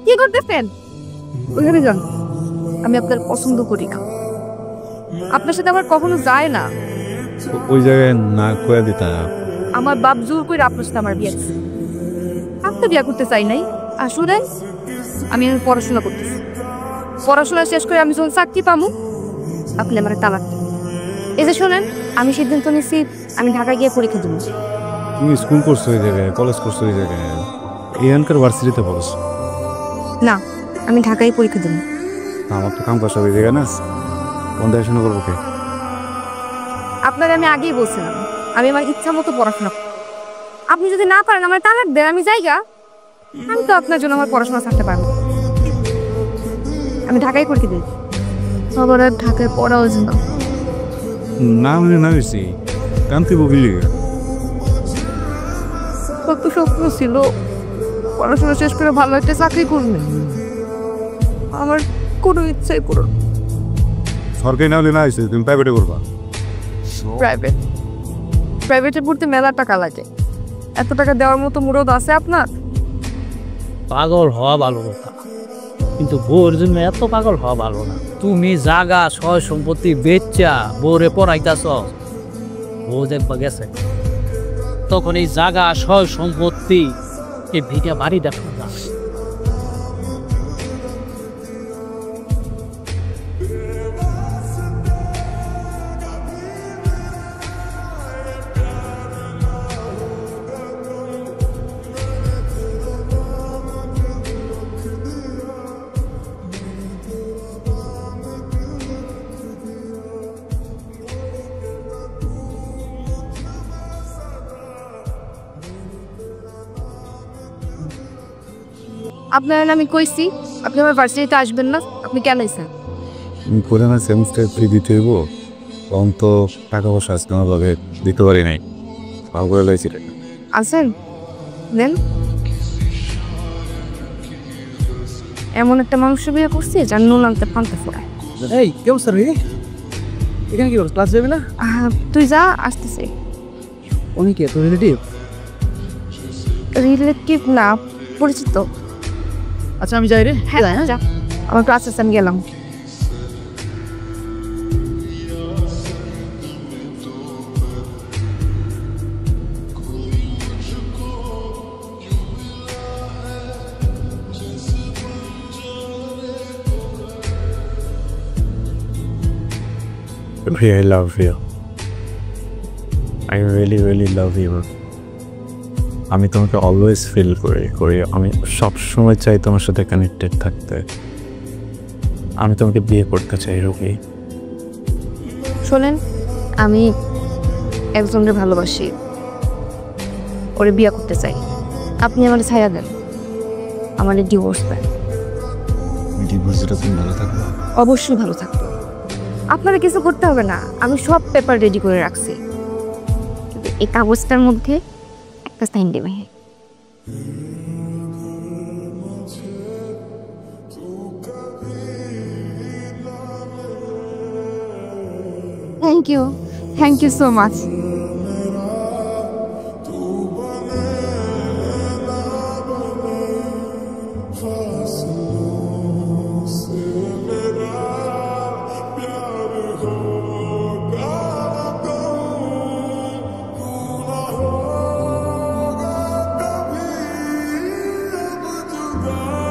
কি করতেছেন? ওইখানে যান, আমি আপনার পছন্দ করি না, আপনার সাথে আমার কখনো যায় না। ওই জায়গায় না করে দিতা। আমার বাপ জোর করে আপনার সাথে আমার বিয়ে দিছে। আমি তো বিয়ে করতে চাই নাই। আসলে আমি এখন পড়াশোনা করতেছি, পড়াশোনা শেষ করে আমি যখন চাকরি পাবো আপনি আমার তালাক দিন। এই যে শোনেন, আমি সিদ্ধান্ত নিচ্ছি আমি ঢাকা গিয়ে পরীক্ষা দেবো। তুমি স্কুল করছো ওই জায়গায়, কলেজ করছো ওই জায়গায়, এখানকার ভার্সিটিতে পড়ছো। না, আমি ঢাকায় পরীক্ষা দেবো। আমার তো কাম কাজ ওই জায়গায় না, কোন দেখাশোনা করবো কে? আপনার আমি আগেই বলছিলাম আমি আমার ইচ্ছা মতো পড়াশোনা করব। আপনি যদি না পারেন আমার তালাক দেন, আমি যাইগা। আমি তো আপনার জন্য আমার পড়াশোনা ছাড়তে পারবো। আমি ঢাকায় পরীক্ষা দিই। আবার আর ঢাকায় পড়া হয়েছে না। না মানে না হয়েছি কান্তি বকিলি। কত স্বপ্ন ছিল পড়াশোনা শেষ করে ভালো একটা চাকরি করবে, আমার কোনো ইচ্ছাই পূরণ। সরকারি না হলে না হয়েছে, তুমি প্রাইভেটে করবা। প্রাইভেট? প্রাইভেটে পড়তে মেলা টাকা লাগে, এত টাকা দেওয়ার মতো মুরদ আছে আপনার? পাগল হওয়া ভালো কথা, কিন্তু বউর জন্য এত পাগল হওয়া ভালো না। তুমি জাগা সয় সম্পত্তি বেচা বউরে পড়াইতাছ, বউ দেখবা গেছে তখন এই জাগা সয় সম্পত্তি এই ভিটা বাড়ি দেখো না। আপনার আমি কইছি আপনি আমার ভার্সিটিতে আসবেন না, আপনি কেন আইছেন? তুমি করে না সেমিস্টার ফ্রি দিতে হইব, তখন তো টাকা পয়সা আজকে আমার লগে দিতে পারি নাই, ভালো করে লাইছি। আছেন দেন। এমন একটা মানুষের বিয়ে করছি যার নুন আনতে পান্তে ফোড়ায়। এই কেমন স্যার এখানে কি ক্লাস যাবে না? তুই যা, আসতেছে। উনি কে তোর রিলেটিভ? রিলেটিভ না, পরিচিত। আচ্ছা আমি যাই রে। হ্যাঁ যা, আমার ক্লাস আছে, আমি গেলাম। I love you. I really really love you. আমি তোমাকে অলওয়েজ ফিল করি আমি সবসময় চাই তোমার সাথে কানেক্টেড থাকতে। আমি তোমাকে বিয়ে করতে চাই রুহি। শোনেন, আমি একজনকে ভালোবাসি, ওরে বিয়ে করতে চাই। আপনি আমার ছায়া দেন, আমার ডিভোর্স দেন। ডিভোর্সটা তুমি ভালো থাকবে? অবশ্যই ভালো থাকতো। আপনারা কিছু করতে হবে না, আমি সব পেপার রেডি করে রাখছি। কিন্তু এই কাগজটার মধ্যে একটা সাইন দেবে। Thank you so much. God